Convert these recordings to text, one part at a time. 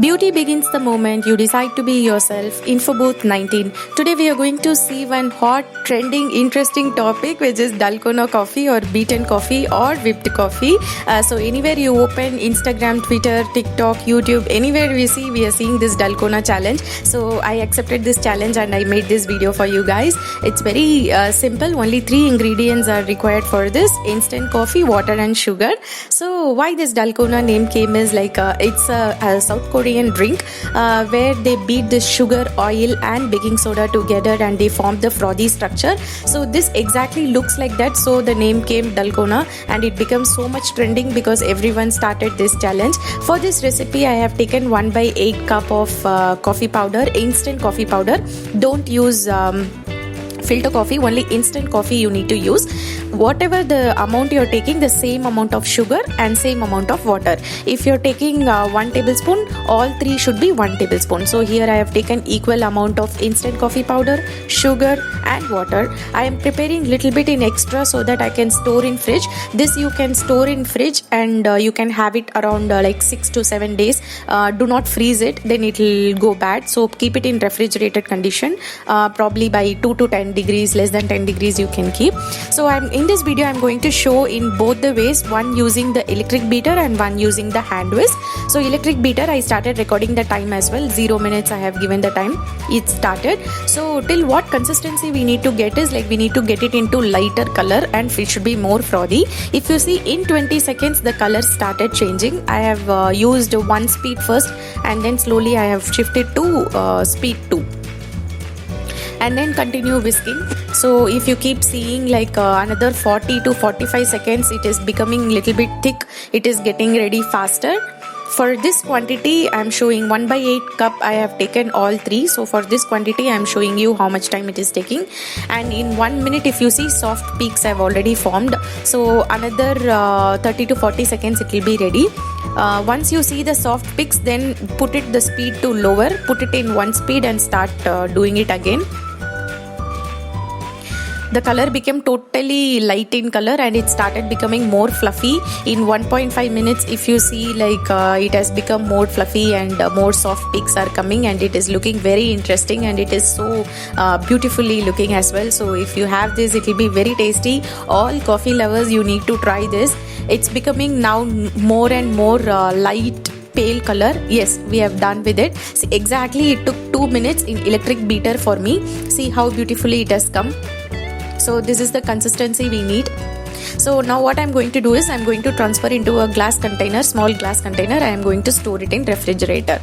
Beauty begins the moment you decide to be yourself. Info Booth 19. Today we are going to see one hot, trending, interesting topic, which is Dalgona coffee or beaten coffee or whipped coffee. So anywhere you open Instagram, Twitter, TikTok, YouTube, anywhere we are seeing this Dalgona challenge. So I accepted this challenge and I made this video for you guys. It's very simple. Only 3 ingredients are required for this: instant coffee, water and sugar. So why this Dalgona name came is like it's a South Korean drink where they beat the sugar, oil and baking soda together and they form the frothy structure. So this exactly looks like that, so the name came Dalgona, and it becomes so much trending because everyone started this challenge. For this recipe I have taken 1/8 cup of coffee powder, instant coffee powder. Don't use filter coffee, only instant coffee you need to use. Whatever the amount you're taking, the same amount of sugar and same amount of water. If you're taking 1 tablespoon, all 3 should be 1 tablespoon. So here I have taken equal amount of instant coffee powder, sugar and water. I am preparing little bit in extra so that I can store in fridge. This you can store in fridge and you can have it around like 6 to 7 days. Do not freeze it, then it will go bad. So keep it in refrigerated condition, probably by 2 to 10 degrees, less than 10 degrees you can keep. So in this video I'm going to show in both the ways, one using the electric beater and one using the hand whisk. So electric beater, I started recording the time as well. 0 minutes I have given the time. It started. So till what consistency we need to get is like we need to get it into lighter color and it should be more frothy. If you see, in 20 seconds the color started changing. I have used 1 speed first and then slowly I have shifted to speed 2 and then continue whisking. So if you keep seeing like another 40 to 45 seconds, it is becoming little bit thick, it is getting ready faster. For this quantity I am showing 1/8 cup. I have taken all 3. So for this quantity I am showing you how much time it is taking. And in 1 minute, if you see, soft peaks have already formed. So another 30 to 40 seconds it will be ready. Once you see the soft peaks, then put it the speed to lower, put it in 1 speed and start doing it again. The color became totally light in color and it started becoming more fluffy. In 1.5 minutes, if you see, like it has become more fluffy and more soft peaks are coming and it is looking very interesting and it is so beautifully looking as well. So if you have this, it will be very tasty. All coffee lovers, you need to try this. It's becoming now more and more light pale color. Yes, we have done with it. See, exactly it took 2 minutes in electric beater for me. See how beautifully it has come. So this is the consistency we need. So now what I'm going to do is I'm going to transfer into a glass container, small glass container. I am going to store it in refrigerator.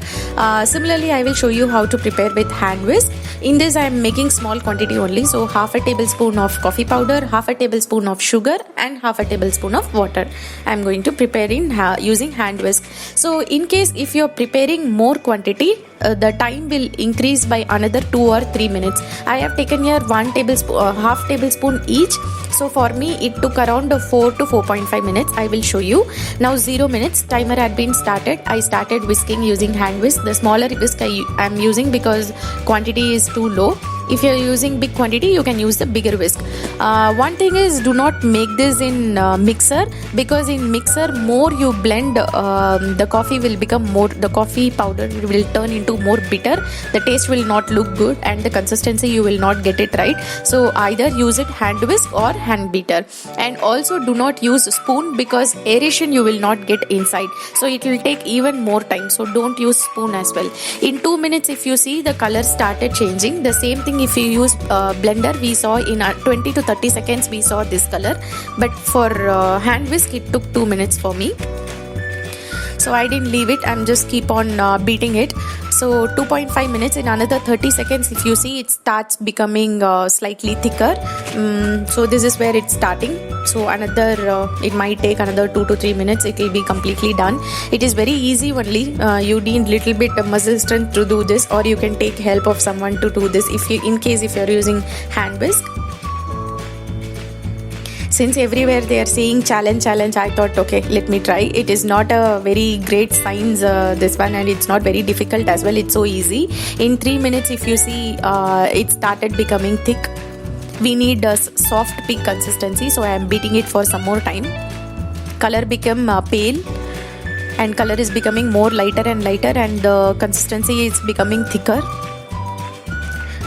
Similarly, I will show you how to prepare with hand whisk. In this I am making small quantity only. So half a tablespoon of coffee powder, half a tablespoon of sugar and half a tablespoon of water. I am going to prepare in using hand whisk. So in case if you are preparing more quantity, the time will increase by another 2 or 3 minutes. I have taken here 1 tablespoon, half tablespoon each. So for me it took around 4 to 4.5 minutes. I will show you. Now 0 minutes, timer had been started. I started whisking using hand whisk. The smaller whisk I am using because quantity is too low. If you are using big quantity, you can use the bigger whisk. One thing is, do not make this in mixer, because in mixer more you blend, the coffee will become more, the coffee powder will turn into more bitter. The taste will not look good and the consistency you will not get it right. So either use it hand whisk or hand beater. And also do not use spoon because aeration you will not get inside. So it will take even more time. So don't use spoon as well. In 2 minutes, if you see, the color started changing. The same thing if you use blender, we saw in 20 to 30 seconds we saw this color, but for hand whisk it took 2 minutes for me. So I didn't leave it, I'm just keep on beating it. So 2.5 minutes, in another 30 seconds if you see, it starts becoming slightly thicker. So this is where it's starting. So another it might take another 2 to 3 minutes, it will be completely done. It is very easy only. You need little bit of muscle strength to do this, or you can take help of someone to do this if you, in case if you are using hand whisk. Since everywhere they are saying challenge, I thought okay, let me try. It is not a very great science, this one, and it's not very difficult as well. It's so easy. In 3 minutes, if you see, it started becoming thick. We need a soft peak consistency, so I am beating it for some more time. Color became pale. and color is becoming more lighter and lighter, and the consistency is becoming thicker.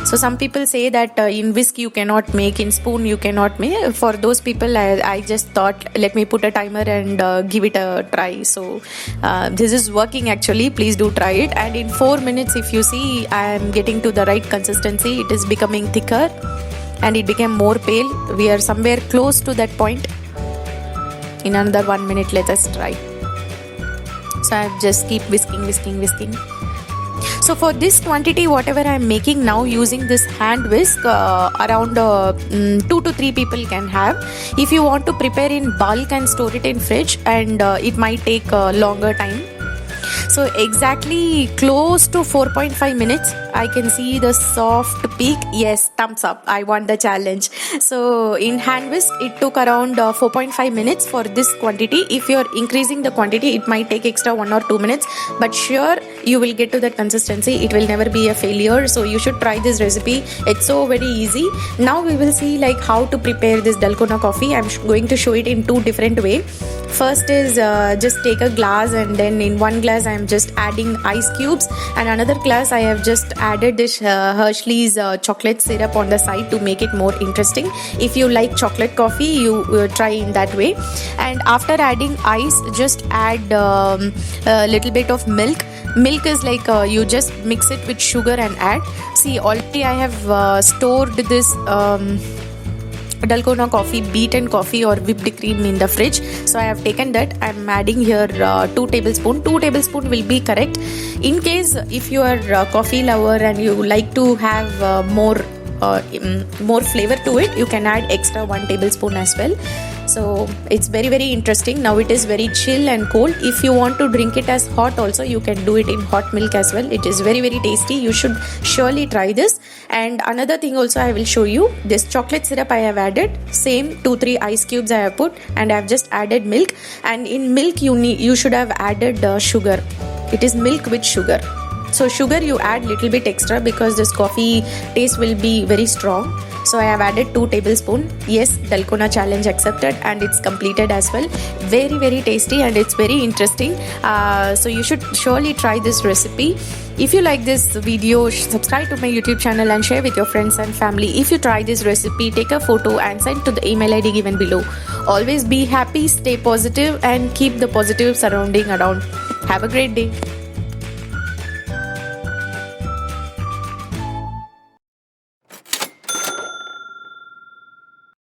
So some people say that in whisk you cannot make, in spoon you cannot make. For those people, I just thought, let me put a timer and give it a try. So this is working actually. Please do try it. And in 4 minutes, if you see, I am getting to the right consistency. It is becoming thicker and it became more pale. We are somewhere close to that point. In another 1 minute, let us try. So I just keep whisking. So for this quantity, whatever I am making now using this hand whisk, around 2 to 3 people can have. If you want to prepare in bulk and store it in fridge, and it might take a longer time. So exactly close to 4.5 minutes, I can see the soft peak. Yes, thumbs up. I won the challenge. So in hand whisk, it took around 4.5 minutes for this quantity. If you're increasing the quantity, it might take extra 1 or 2 minutes. But sure, you will get to that consistency. It will never be a failure. So you should try this recipe. It's so very easy. Now we will see like how to prepare this Dalgona coffee. I'm going to show it in 2 different ways. First is just take a glass, and then in one glass I am just adding ice cubes, and another glass I have just added this Hershey's chocolate syrup on the side to make it more interesting. If you like chocolate coffee, you try in that way. And after adding ice, just add a little bit of milk. Milk is like you just mix it with sugar and add. See, already I have stored this Dalgona coffee, beaten coffee or whipped cream in the fridge. So I have taken that. I am adding here 2 tablespoons. 2 tablespoons will be correct. In case if you are a coffee lover and you like to have more flavor to it, you can add extra 1 tablespoon as well. So it's very interesting. Now it is very chill and cold. If you want to drink it as hot also, you can do it in hot milk as well. It is very tasty. You should surely try this. And another thing also I will show you, this chocolate syrup I have added, same 2-3 ice cubes I have put, and I have just added milk. And in milk you should have added sugar. It is milk with sugar. So sugar you add little bit extra because this coffee taste will be very strong. So I have added 2 tablespoons. Yes, Dalgona challenge accepted, and it's completed as well. Very tasty, and it's very interesting. So you should surely try this recipe. If you like this video, subscribe to my YouTube channel and share with your friends and family. If you try this recipe, take a photo and send to the email ID given below. Always be happy, stay positive, and keep the positive surrounding around. Have a great day.